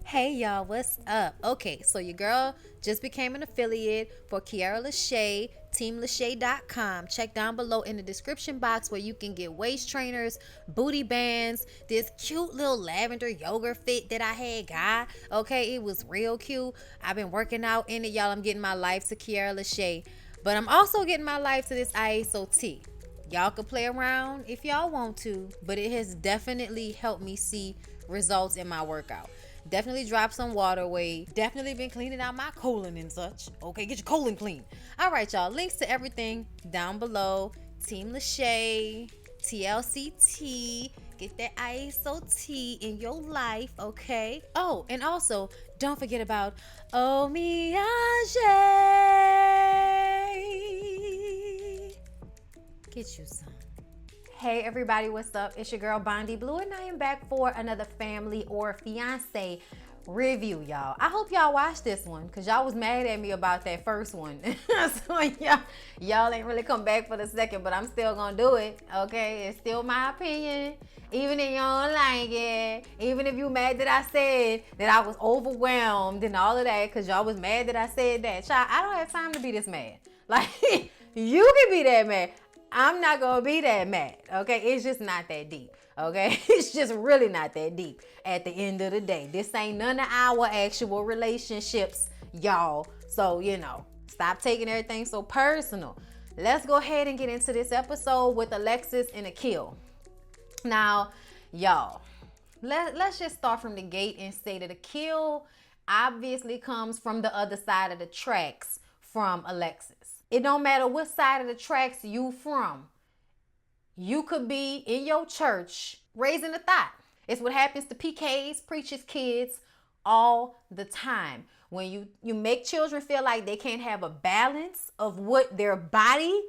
Hey y'all, what's up? Okay, so your girl just became an affiliate for Kiara LASHAE, teamlashae.com. Check down below in the description box where you can get waist trainers, booty bands, this cute little lavender yoga fit that I had got. Okay, it was real cute. I've been working out in it, y'all. I'm getting my life to Kiara LASHAE, but I'm also getting my life to this ISOT. Y'all can play around if y'all want to, but it has definitely helped me see results in my workout. Definitely dropped some water weight. Definitely been cleaning out my colon and such. Okay, get your colon clean. All right, y'all. Links to everything down below. Team LASHAE, TLCT. Get that ISO T in your life, okay? Oh, and also, don't forget about Omiage. Get you some. Hey everybody, what's up? It's your girl Bondy Blue and I am back for another family or fiance review, y'all. I hope y'all watched this one because y'all was mad at me about that first one. So y'all ain't really come back for the second, but I'm still gonna do it, okay? It's still my opinion. Even if you don't like it, even if you mad that I said that I was overwhelmed and all of that because y'all was mad that I said that. Child, I don't have time to be this mad. Like, you can be that mad. I'm not gonna be that mad, okay? It's just not that deep, okay? It's just really not that deep at the end of the day. This ain't none of our actual relationships, y'all. So, stop taking everything so personal. Let's go ahead and get into this episode with Alexis and Akil. Now, y'all, let's just start from the gate and say that Akil obviously comes from the other side of the tracks from Alexis. It don't matter what side of the tracks you from. You could be in your church raising a thought. It's what happens to PKs, preachers, kids all the time. When you make children feel like they can't have a balance of what their body,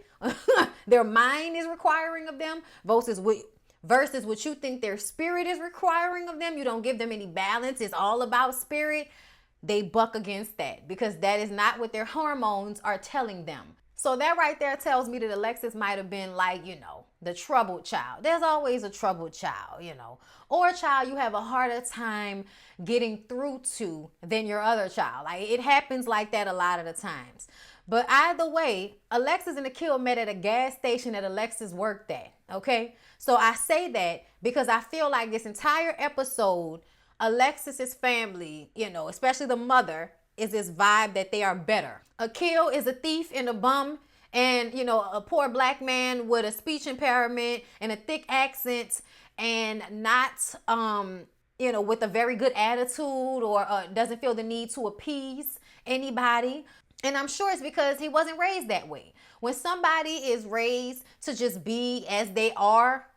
their mind is requiring of them versus what you think their spirit is requiring of them. You don't give them any balance. It's all about spirit. They buck against that because that is not what their hormones are telling them. So that right there tells me that Alexis might have been like, the troubled child. There's always a troubled child, or a child you have a harder time getting through to than your other child. Like, it happens like that a lot of the times. But either way, Alexis and Akil met at a gas station that Alexis worked at, okay? So I say that because I feel like this entire episode, Alexis's family, especially the mother, is this vibe that they are better. Akil is a thief and a bum and, a poor black man with a speech impairment and a thick accent and not, with a very good attitude or doesn't feel the need to appease anybody. And I'm sure it's because he wasn't raised that way. When somebody is raised to just be as they are,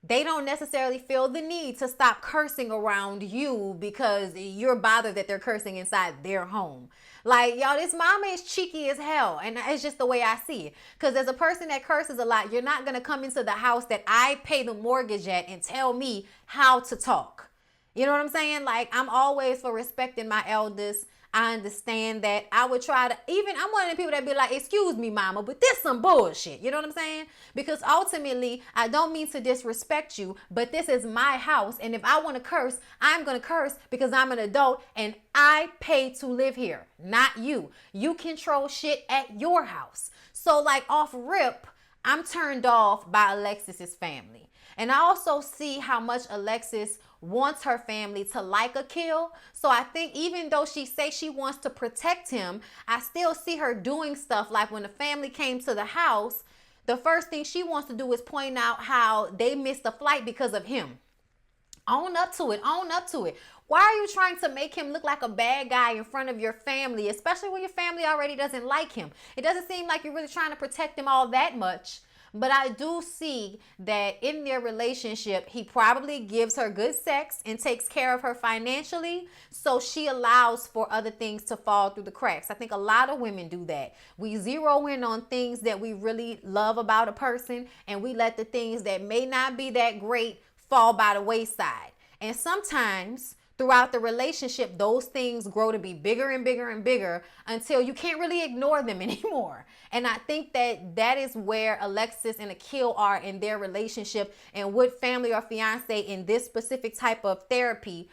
they don't necessarily feel the need to stop cursing around you because you're bothered that they're cursing inside their home. Like, y'all, this mama is cheeky as hell. And it's just the way I see it. Because as a person that curses a lot, you're not going to come into the house that I pay the mortgage at and tell me how to talk. You know what I'm saying? Like, I'm always for respecting my elders. I understand that. I would try to, I'm one of the people that be like, excuse me, mama, but this some bullshit. You know what I'm saying? Because ultimately, I don't mean to disrespect you, but this is my house. And if I want to curse, I'm going to curse because I'm an adult and I pay to live here, not you. You control shit at your house. So like off rip, I'm turned off by Alexis's family. And I also see how much Alexis wants her family to like Akil. So I think even though she say she wants to protect him, I still see her doing stuff like when the family came to the house, the first thing she wants to do is point out how they missed the flight because of him. Own up to it. Own up to it. Why are you trying to make him look like a bad guy in front of your family, especially when your family already doesn't like him? It doesn't seem like you're really trying to protect him all that much. But I do see that in their relationship, he probably gives her good sex and takes care of her financially. So she allows for other things to fall through the cracks. I think a lot of women do that. We zero in on things that we really love about a person, and we let the things that may not be that great fall by the wayside. And sometimes throughout the relationship, those things grow to be bigger and bigger and bigger until you can't really ignore them anymore. And I think that is where Alexis and Akil are in their relationship and what family or fiance in this specific type of therapy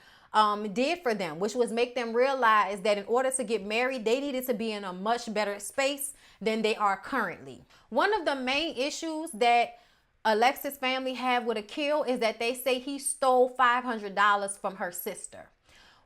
did for them, which was make them realize that in order to get married, they needed to be in a much better space than they are currently. One of the main issues that Alexis family have with Akil is that they say he stole $500 from her sister.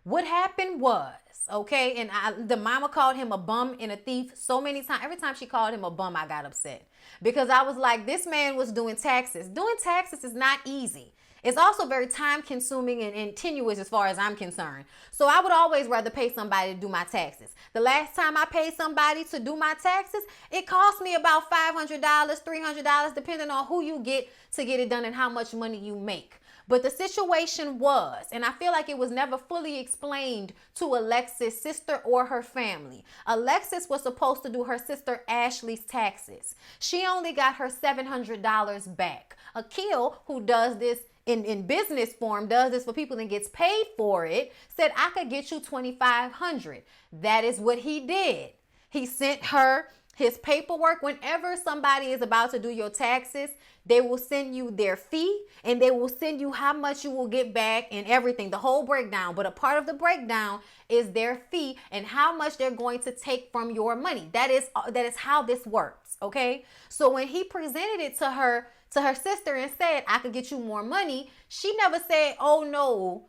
What happened was, okay, and the mama called him a bum and a thief so many times. Every time she called him a bum, I got upset because I was like, this man was doing taxes. Doing taxes is not easy. It's also very time consuming and tenuous as far as I'm concerned. So I would always rather pay somebody to do my taxes. The last time I paid somebody to do my taxes, it cost me about $500, $300, depending on who you get to get it done and how much money you make. But the situation was, and I feel like it was never fully explained to Alexis' sister or her family. Alexis was supposed to do her sister Ashley's taxes. She only got her $700 back. Akil, who does this in business form, does this for people and gets paid for it, said, I could get you $2,500. That is what he did. He sent her his paperwork. Whenever somebody is about to do your taxes, they will send you their fee and they will send you how much you will get back and everything, the whole breakdown. But a part of the breakdown is their fee and how much they're going to take from your money. That is how this works, okay? So when he presented it to her sister and said, I could get you more money, she never said, oh no,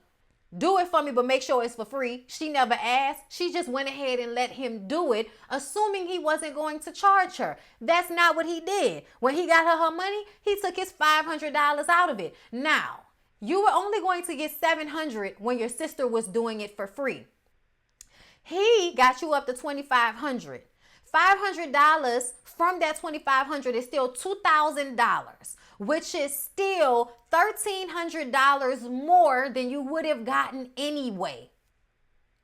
do it for me, but make sure it's for free. She never asked. She just went ahead and let him do it, assuming he wasn't going to charge her. That's not what he did. When he got her money, he took his $500 out of it. Now, you were only going to get $700 when your sister was doing it for free. He got you up to $2,500. $500 from that $2,500 is still $2,000, which is still $1,300 more than you would have gotten anyway.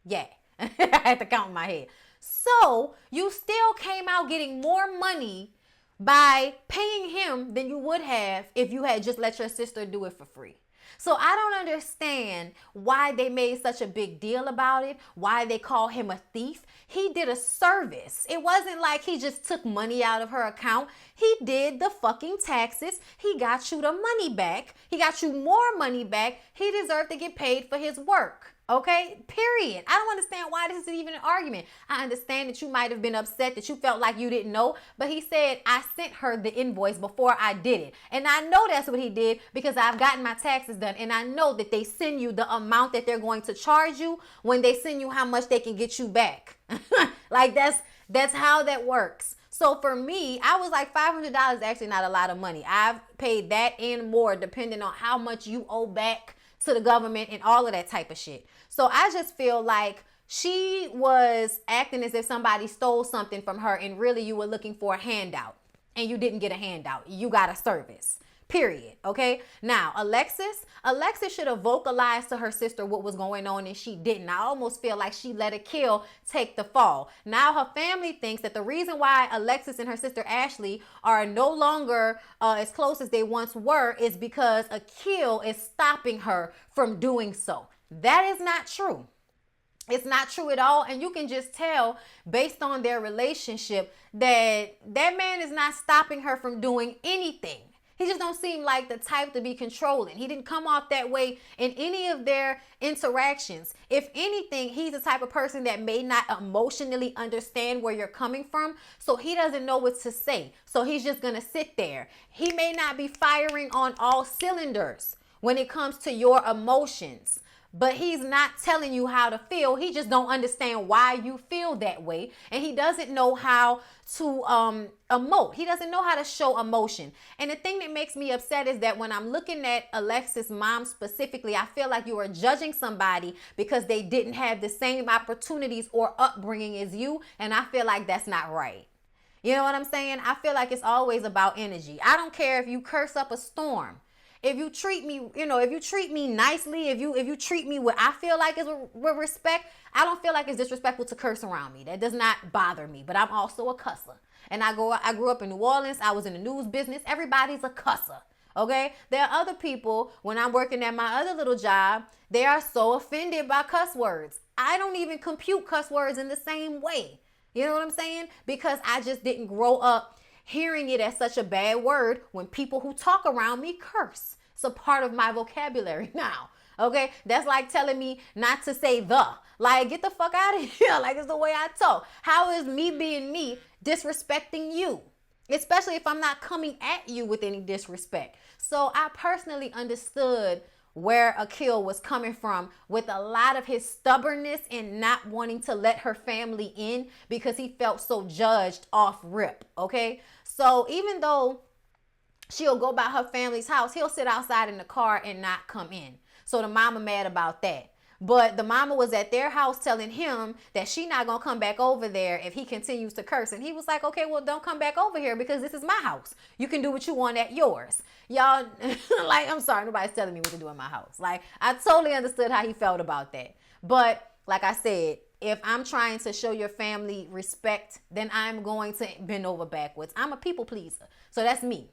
Yeah, I had to count in my head. So you still came out getting more money by paying him than you would have if you had just let your sister do it for free. So I don't understand why they made such a big deal about it, why they call him a thief. He did a service. It wasn't like he just took money out of her account. He did the fucking taxes. He got you the money back. He got you more money back. He deserved to get paid for his work. Okay, period. I don't understand why this is even an argument. I understand that you might have been upset that you felt like you didn't know, but he said, I sent her the invoice before I did it. And I know that's what he did because I've gotten my taxes done. And I know that they send you the amount that they're going to charge you when they send you how much they can get you back. Like that's how that works. So for me, I was like, $500 is actually not a lot of money. I've paid that and more depending on how much you owe back to the government and all of that type of shit. So I just feel like she was acting as if somebody stole something from her and really you were looking for a handout and you didn't get a handout. You got a service. Period. Okay. Now, Alexis should have vocalized to her sister what was going on and she didn't. I almost feel like she let Akil take the fall. Now her family thinks that the reason why Alexis and her sister Ashley are no longer as close as they once were is because Akil is stopping her from doing so. That is not true. It's not true at all. And you can just tell based on their relationship that that man is not stopping her from doing anything. He just don't seem like the type to be controlling. He didn't come off that way in any of their interactions. If anything, he's the type of person that may not emotionally understand where you're coming from. So he doesn't know what to say. So he's just going to sit there. He may not be firing on all cylinders when it comes to your emotions. But he's not telling you how to feel. He just don't understand why you feel that way. And he doesn't know how to emote. He doesn't know how to show emotion. And the thing that makes me upset is that when I'm looking at Alexis' mom specifically, I feel like you are judging somebody because they didn't have the same opportunities or upbringing as you. And I feel like that's not right. You know what I'm saying? I feel like it's always about energy. I don't care if you curse up a storm. If you treat me, if you treat me nicely, if you treat me what I feel like is with respect, I don't feel like it's disrespectful to curse around me. That does not bother me. But I'm also a cusser. And I grew up in New Orleans. I was in the news business. Everybody's a cusser. Okay? There are other people, when I'm working at my other little job, they are so offended by cuss words. I don't even compute cuss words in the same way. You know what I'm saying? Because I just didn't grow up hearing it as such a bad word when people who talk around me curse. It's a part of my vocabulary now. Okay, that's like telling me not to say the. Like, get the fuck out of here. Like, it's the way I talk. How is me being me disrespecting you? Especially if I'm not coming at you with any disrespect. So I personally understood where Akil was coming from with a lot of his stubbornness and not wanting to let her family in because he felt so judged off rip. Okay, so even though she'll go by her family's house, he'll sit outside in the car and not come in. So the mama mad about that. But the mama was at their house telling him that she not going to come back over there if he continues to curse. And he was like, okay, well, don't come back over here because this is my house. You can do what you want at yours. Y'all, like, I'm sorry, nobody's telling me what to do in my house. Like, I totally understood how he felt about that. But like I said, if I'm trying to show your family respect, then I'm going to bend over backwards. I'm a people pleaser. So that's me.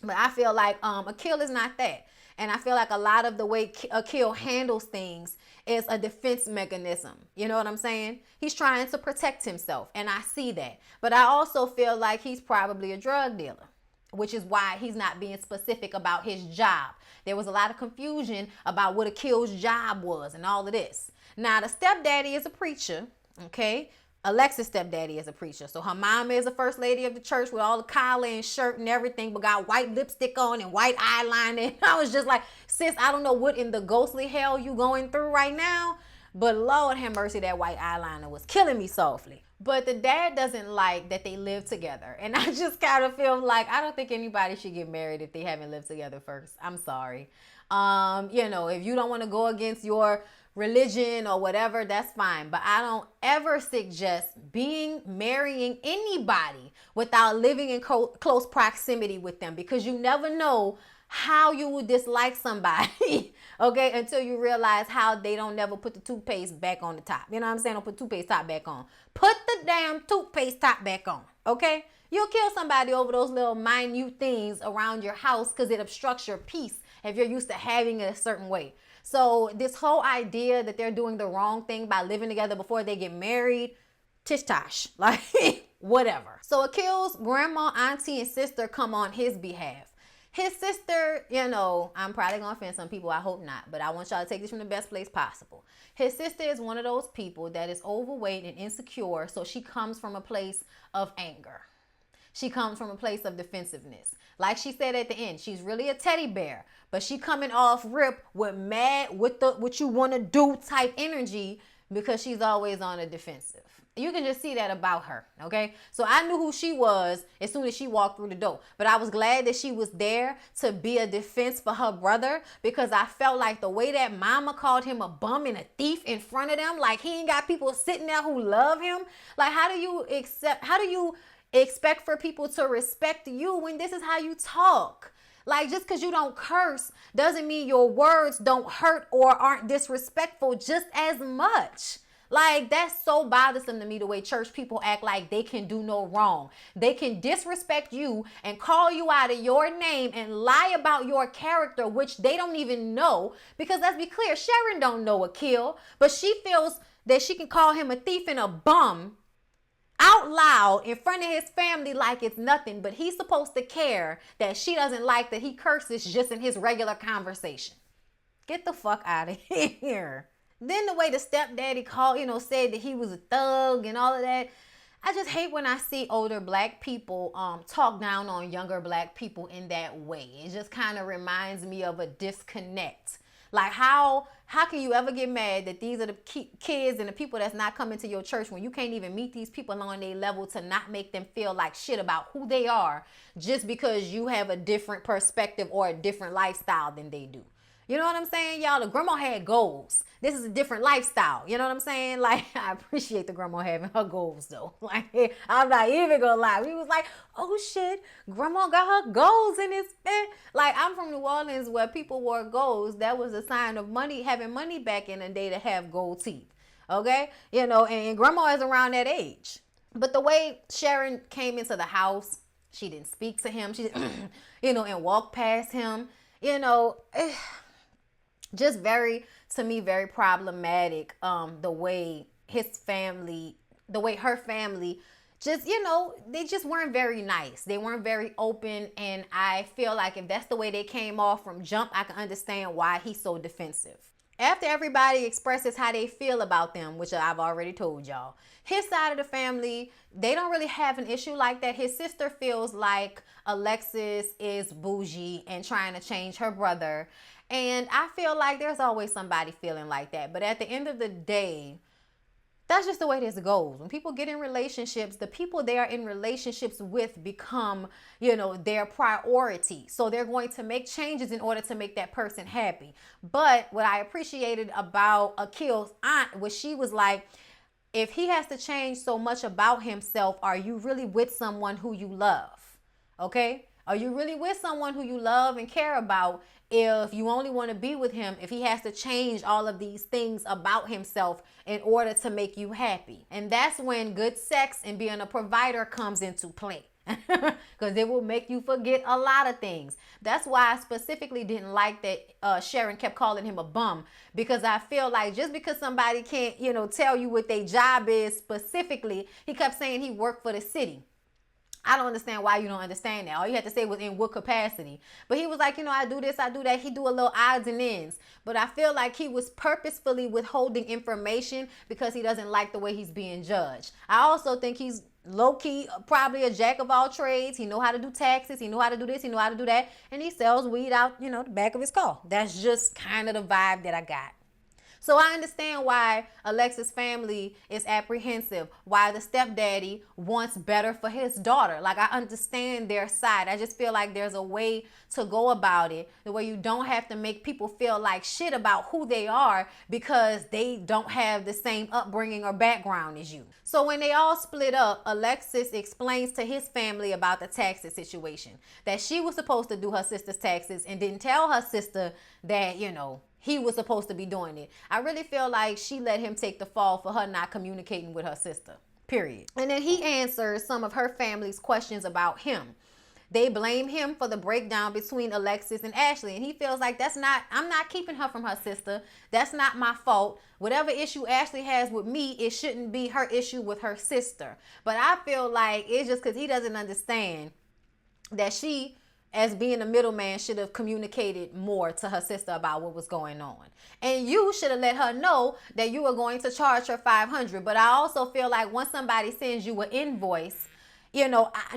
But I feel like Akil is not that. And I feel like a lot of the way Akil handles things is a defense mechanism. You know what I'm saying? He's trying to protect himself. And I see that. But I also feel like he's probably a drug dealer, which is why he's not being specific about his job. There was a lot of confusion about what Akil's job was and all of this. Now, the stepdaddy is a preacher, okay? Alexis' stepdaddy is a preacher. So her mom is a first lady of the church with all the collar and shirt and everything, but got white lipstick on and white eyeliner. And I was just like, sis, I don't know what in the ghostly hell you going through right now, but Lord have mercy, that white eyeliner was killing me softly. But the dad doesn't like that they live together. And I just kind of feel like I don't think anybody should get married if they haven't lived together first. I'm sorry. You know, if you don't want to go against your religion or whatever, that's fine. But I don't ever suggest marrying anybody without living in close proximity with them, because you never know how you would dislike somebody, okay, until you realize how they don't never put the toothpaste back on the top. You know what I'm saying? Don't put toothpaste top back on. Put the damn toothpaste top back on, okay? You'll kill somebody over those little minute things around your house because it obstructs your peace if you're used to having it a certain way. So this whole idea that they're doing the wrong thing by living together before they get married, tish tosh, like whatever. So Akil's grandma, auntie, and sister come on his behalf. His sister, you know, I'm probably going to offend some people. I hope not. But I want y'all to take this from the best place possible. His sister is one of those people that is overweight and insecure. So she comes from a place of anger. She comes from a place of defensiveness. Like she said at the end, she's really a teddy bear. But she coming off rip with mad, with the what you want to do type energy, because she's always on the defensive. You can just see that about her, okay? So I knew who she was as soon as she walked through the door. But I was glad that she was there to be a defense for her brother, because I felt like the way that mama called him a bum and a thief in front of them, like he ain't got people sitting there who love him. Like, how do you expect for people to respect you when this is how you talk? Like, just because you don't curse doesn't mean your words don't hurt or aren't disrespectful just as much. Like, that's so bothersome to me, the way church people act like they can do no wrong. They can disrespect you and call you out of your name and lie about your character, which they don't even know. Because let's be clear, Sharon don't know Akil, but she feels that she can call him a thief and a bum out loud in front of his family like it's nothing. But he's supposed to care that she doesn't like that he curses just in his regular conversation. Get the fuck out of here. Then the way the stepdaddy said that he was a thug and all of that. I just hate when I see older black people talk down on younger black people in that way. It just kind of reminds me of a disconnect. Like, how can you ever get mad that these are the kids and the people that's not coming to your church when you can't even meet these people on their level to not make them feel like shit about who they are just because you have a different perspective or a different lifestyle than they do? You know what I'm saying, y'all? The grandma had goals. This is a different lifestyle. You know what I'm saying? Like, I appreciate the grandma having her goals, though. Like, I'm not even gonna lie. We was like, oh, shit, grandma got her goals in this. Like, I'm from New Orleans where people wore goals. That was a sign of money, having money back in the day to have gold teeth. Okay? You know, and grandma is around that age. But the way Sharon came into the house, she didn't speak to him. She didn't, and walked past him, just very problematic, the way her family just, they just weren't very nice. They weren't very open. And I feel like if that's the way they came off from jump, I can understand why he's so defensive. After everybody expresses how they feel about them, which I've already told y'all, his side of the family, they don't really have an issue like that. His sister feels like Alexis is bougie and trying to change her brother. And I feel like there's always somebody feeling like that. But at the end of the day, that's just the way this goes. When people get in relationships, the people they are in relationships with become, their priority. So they're going to make changes in order to make that person happy. But what I appreciated about Akil's aunt was she was like, if he has to change so much about himself, are you really with someone who you love? Okay? Are you really with someone who you love and care about if you only want to be with him, if he has to change all of these things about himself in order to make you happy? And that's when good sex and being a provider comes into play. Because it will make you forget a lot of things. That's why I specifically didn't like that Sharon kept calling him a bum. Because I feel like just because somebody can't, tell you what their job is specifically, he kept saying he worked for the city. I don't understand why you don't understand that. All you had to say was in what capacity. But he was like, I do this, I do that. He do a little odds and ends. But I feel like he was purposefully withholding information because he doesn't like the way he's being judged. I also think he's low-key probably a jack of all trades. He know how to do taxes. He know how to do this. He know how to do that. And he sells weed out, the back of his car. That's just kind of the vibe that I got. So I understand why Alexis' family is apprehensive, why the stepdaddy wants better for his daughter. Like, I understand their side. I just feel like there's a way to go about it, the way you don't have to make people feel like shit about who they are because they don't have the same upbringing or background as you. So when they all split up, Alexis explains to his family about the taxes situation, that she was supposed to do her sister's taxes and didn't tell her sister that, he was supposed to be doing it. I really feel like she let him take the fall for her not communicating with her sister, period. And then he answers some of her family's questions about him. They blame him for the breakdown between Alexis and Ashley. And he feels like I'm not keeping her from her sister. That's not my fault. Whatever issue Ashley has with me, it shouldn't be her issue with her sister. But I feel like it's just because he doesn't understand that she, as being a middleman, should have communicated more to her sister about what was going on. And you should have let her know that you were going to charge her $500. But I also feel like once somebody sends you an invoice,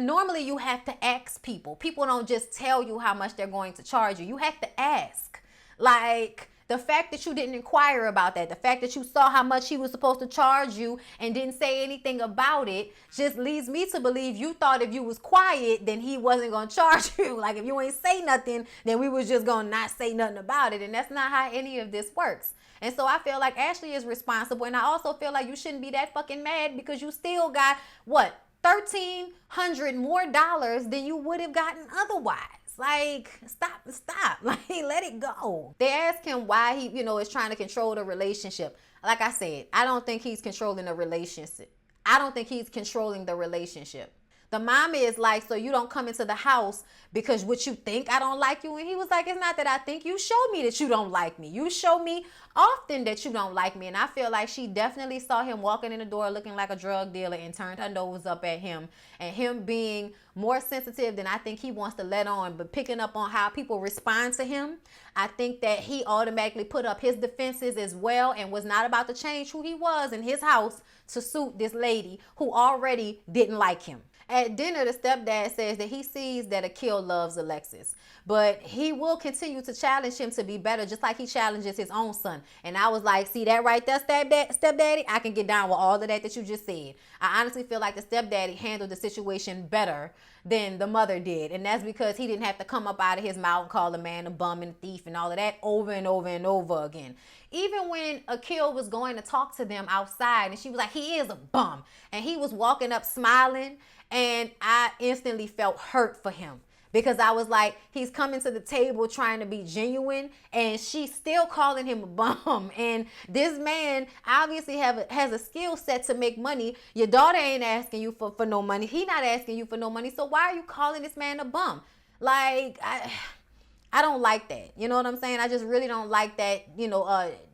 normally you have to ask people. People don't just tell you how much they're going to charge you. You have to ask. Like, the fact that you didn't inquire about that, the fact that you saw how much he was supposed to charge you and didn't say anything about it, just leads me to believe you thought if you was quiet, then he wasn't going to charge you. Like, if you ain't say nothing, then we was just going to not say nothing about it. And that's not how any of this works. And so I feel like Ashley is responsible. And I also feel like you shouldn't be that fucking mad because you still got, what, $1,300 more than you would have gotten otherwise. Like, stop. Like, let it go. They ask him why he, is trying to control the relationship. Like I said, I don't think he's controlling the relationship. I don't think he's controlling the relationship. The mom is like, so you don't come into the house because what you think I don't like you. And he was like, it's not that I think. You show me that you don't like me. You show me often that you don't like me. And I feel like she definitely saw him walking in the door looking like a drug dealer and turned her nose up at him. And him being more sensitive than I think he wants to let on, but picking up on how people respond to him, I think that he automatically put up his defenses as well and was not about to change who he was in his house to suit this lady who already didn't like him. At dinner, the stepdad says that he sees that Akil loves Alexis, but he will continue to challenge him to be better, just like he challenges his own son. And I was like, see that right there, stepdaddy? I can get down with all of that you just said. I honestly feel like the stepdaddy handled the situation better than the mother did. And that's because he didn't have to come up out of his mouth and call a man a bum and a thief and all of that over and over and over again. Even when Akil was going to talk to them outside and she was like, he is a bum. And he was walking up smiling, and I instantly felt hurt for him. Because I was like, he's coming to the table trying to be genuine, and she's still calling him a bum. And this man obviously has a skill set to make money. Your daughter ain't asking you for no money. He not asking you for no money. So why are you calling this man a bum? Like, I don't like that. You know what I'm saying? I just really don't like that,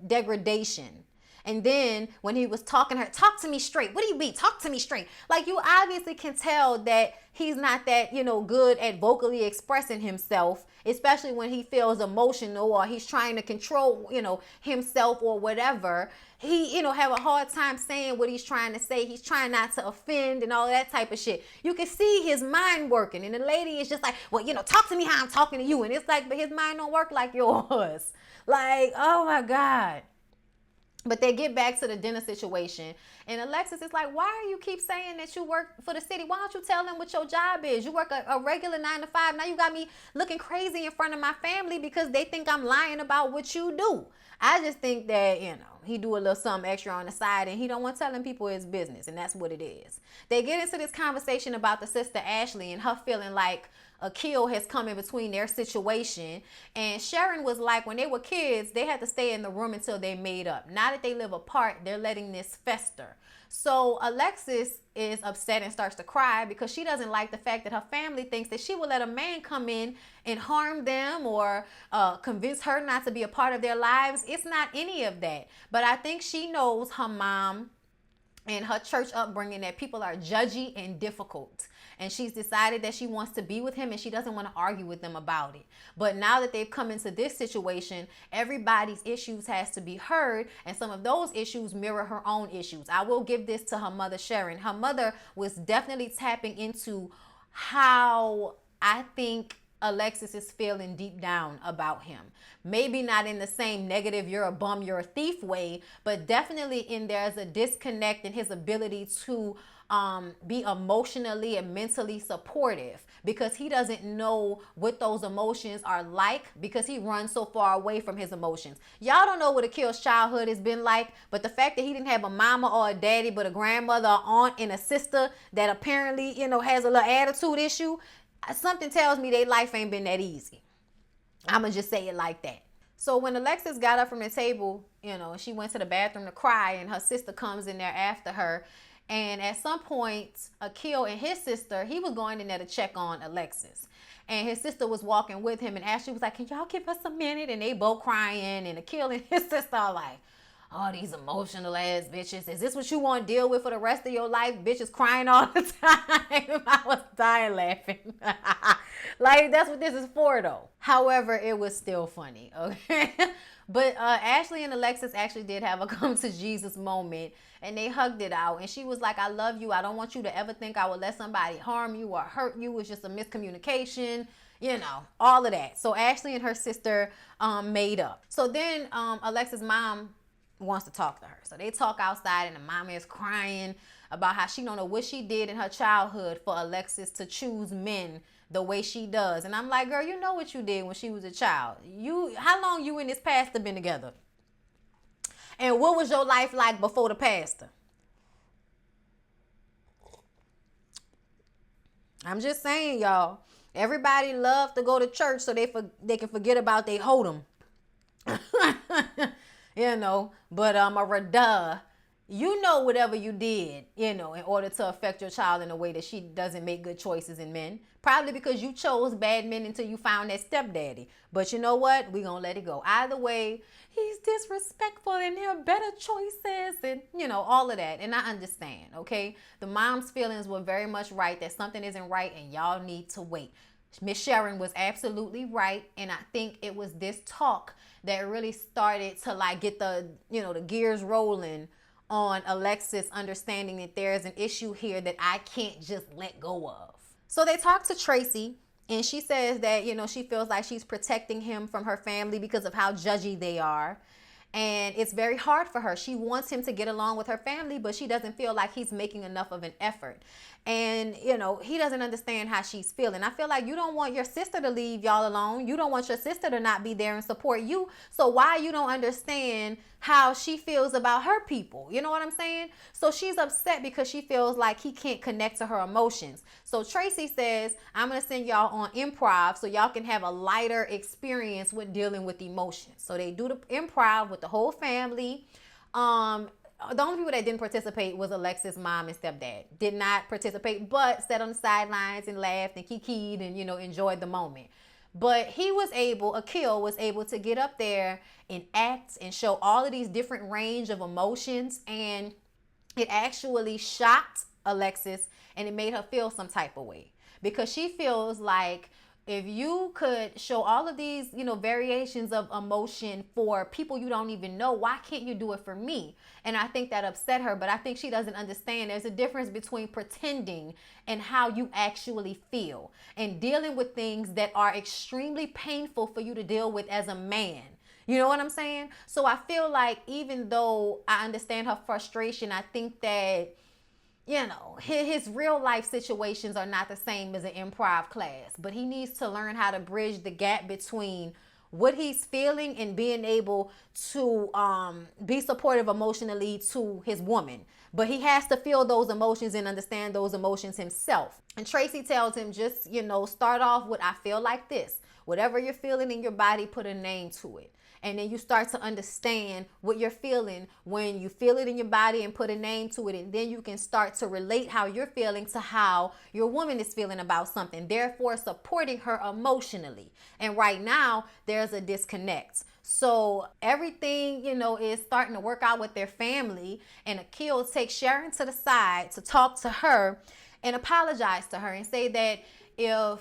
degradation. And then when he was talking to her, talk to me straight. What do you mean? Talk to me straight. Like, you obviously can tell that he's not that, good at vocally expressing himself, especially when he feels emotional or he's trying to control, himself or whatever. He, have a hard time saying what he's trying to say. He's trying not to offend and all that type of shit. You can see his mind working. And the lady is just like, well, talk to me how I'm talking to you. And it's like, but his mind don't work like yours. Like, oh my God. But they get back to the dinner situation. And Alexis is like, why do you keep saying that you work for the city? Why don't you tell them what your job is? You work a regular 9 to 5. Now you got me looking crazy in front of my family because they think I'm lying about what you do. I just think that, he do a little something extra on the side and he don't want telling people his business. And that's what it is. They get into this conversation about the sister Ashley and her feeling like Akil has come in between their situation. And Sharon was like, when they were kids, they had to stay in the room until they made up. Now that they live apart, they're letting this fester. So Alexis is upset and starts to cry because she doesn't like the fact that her family thinks that she will let a man come in and harm them or convince her not to be a part of their lives. It's not any of that. But I think she knows her mom and her church upbringing that people are judgy and difficult. And she's decided that she wants to be with him and she doesn't want to argue with them about it. But now that they've come into this situation, everybody's issues has to be heard. And some of those issues mirror her own issues. I will give this to her mother, Sharon. Her mother was definitely tapping into how I think Alexis is feeling deep down about him. Maybe not in the same negative, you're a bum, you're a thief way, but definitely in there's a disconnect in his ability to be emotionally and mentally supportive because he doesn't know what those emotions are like because he runs so far away from his emotions. Y'all don't know what Akil's childhood has been like, but the fact that he didn't have a mama or a daddy, but a grandmother, an aunt, and a sister that apparently, has a little attitude issue, something tells me their life ain't been that easy. I'ma just say it like that. So when Alexis got up from the table, she went to the bathroom to cry and her sister comes in there after her. And at some point, Akil and his sister, he was going in there to check on Alexis. And his sister was walking with him and Ashley was like, can y'all give us a minute? And they both crying and Akil and his sister are like, oh, these emotional ass bitches. Is this what you want to deal with for the rest of your life? Bitches crying all the time. I was dying laughing. Like, that's what this is for, though. However, it was still funny, okay? But Ashley and Alexis actually did have a come to Jesus moment and they hugged it out. And she was like, I love you. I don't want you to ever think I would let somebody harm you or hurt you. It's just a miscommunication, all of that. So Ashley and her sister made up. So then Alexis' mom wants to talk to her. So they talk outside and the mama is crying about how she don't know what she did in her childhood for Alexis to choose men the way she does. And I'm like, girl, you know what you did when she was a child. How long you and this pastor been together? And what was your life like before the pastor? I'm just saying, y'all. Everybody love to go to church so they can forget about they hold'em. But whatever you did, in order to affect your child in a way that she doesn't make good choices in men. Probably because you chose bad men until you found that stepdaddy. But you know what? We're going to let it go. Either way, he's disrespectful and there are better choices and, all of that. And I understand, okay? The mom's feelings were very much right that something isn't right and y'all need to wait. Miss Sharon was absolutely right. And I think it was this talk that really started to get the gears rolling on Alexis understanding that there's an issue here that I can't just let go of. So they talk to Tracy and she says that, she feels like she's protecting him from her family because of how judgy they are. And it's very hard for her. She wants him to get along with her family, but she doesn't feel like he's making enough of an effort. And, he doesn't understand how she's feeling. I feel like you don't want your sister to leave y'all alone. You don't want your sister to not be there and support you. So why you don't understand how she feels about her people? You know what I'm saying? So she's upset because she feels like he can't connect to her emotions. So Tracy says, I'm going to send y'all on improv so y'all can have a lighter experience with dealing with emotions. So they do the improv with the whole family. The only people that didn't participate was Alexis' mom and stepdad. Did not participate, but sat on the sidelines and laughed and kikied and, enjoyed the moment. But Akil was able to get up there and act and show all of these different range of emotions, and it actually shocked Alexis and it made her feel some type of way, because she feels like, if you could show all of these, variations of emotion for people you don't even know, why can't you do it for me? And I think that upset her, but I think she doesn't understand there's a difference between pretending and how you actually feel, and dealing with things that are extremely painful for you to deal with as a man. You know what I'm saying? So I feel like, even though I understand her frustration, I think that, his real life situations are not the same as an improv class, but he needs to learn how to bridge the gap between what he's feeling and being able to be supportive emotionally to his woman. But he has to feel those emotions and understand those emotions himself. And Tracy tells him, just, start off with, I feel like this. Whatever you're feeling in your body, put a name to it. And then you start to understand what you're feeling when you feel it in your body and put a name to it. And then you can start to relate how you're feeling to how your woman is feeling about something, therefore supporting her emotionally. And right now, there's a disconnect. So everything, is starting to work out with their family. And Akil takes Sharon to the side to talk to her and apologize to her and say that if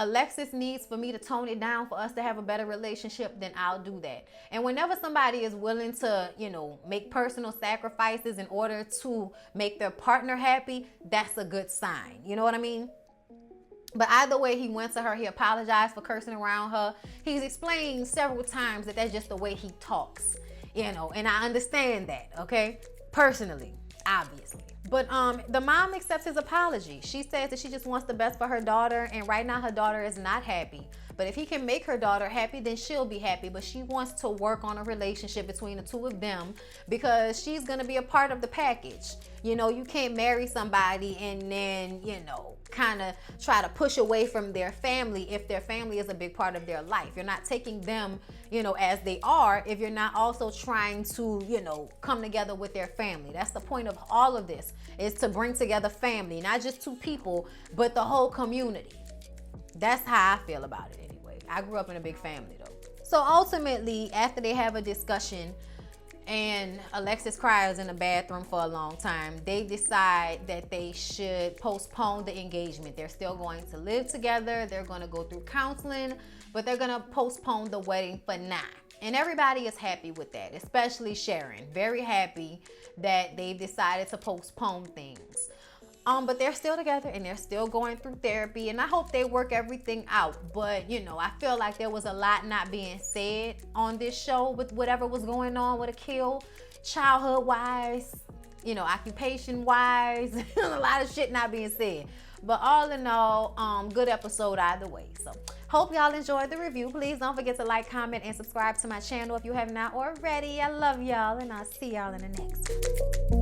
Alexis needs for me to tone it down for us to have a better relationship, then I'll do that. And whenever somebody is willing to, make personal sacrifices in order to make their partner happy, that's a good sign. You know what I mean? But either way, he went to her, he apologized for cursing around her. He's explained several times that that's just the way he talks, and I understand that, okay? Personally, obviously. But the mom accepts his apology. She says that she just wants the best for her daughter, and right now her daughter is not happy. But if he can make her daughter happy, then she'll be happy. But she wants to work on a relationship between the two of them, because she's going to be a part of the package. You can't marry somebody and then, kind of try to push away from their family if their family is a big part of their life. You're not taking them, as they are, if you're not also trying to, come together with their family. That's the point of all of this, is to bring together family, not just two people, but the whole community. That's how I feel about it anyway. I grew up in a big family though. So ultimately, after they have a discussion and Alexis cries in the bathroom for a long time, they decide that they should postpone the engagement. They're still going to live together. They're going to go through counseling, but they're going to postpone the wedding for now. And everybody is happy with that, especially Sharon. Very happy that they've decided to postpone things. But they're still together and they're still going through therapy, and I hope they work everything out. But I feel like there was a lot not being said on this show with whatever was going on with Akil, childhood wise, occupation wise, a lot of shit not being said. But all in all, good episode either way. So hope y'all enjoyed the review. Please don't forget to like, comment, and subscribe to my channel if you have not already. I love y'all, and I'll see y'all in the next one.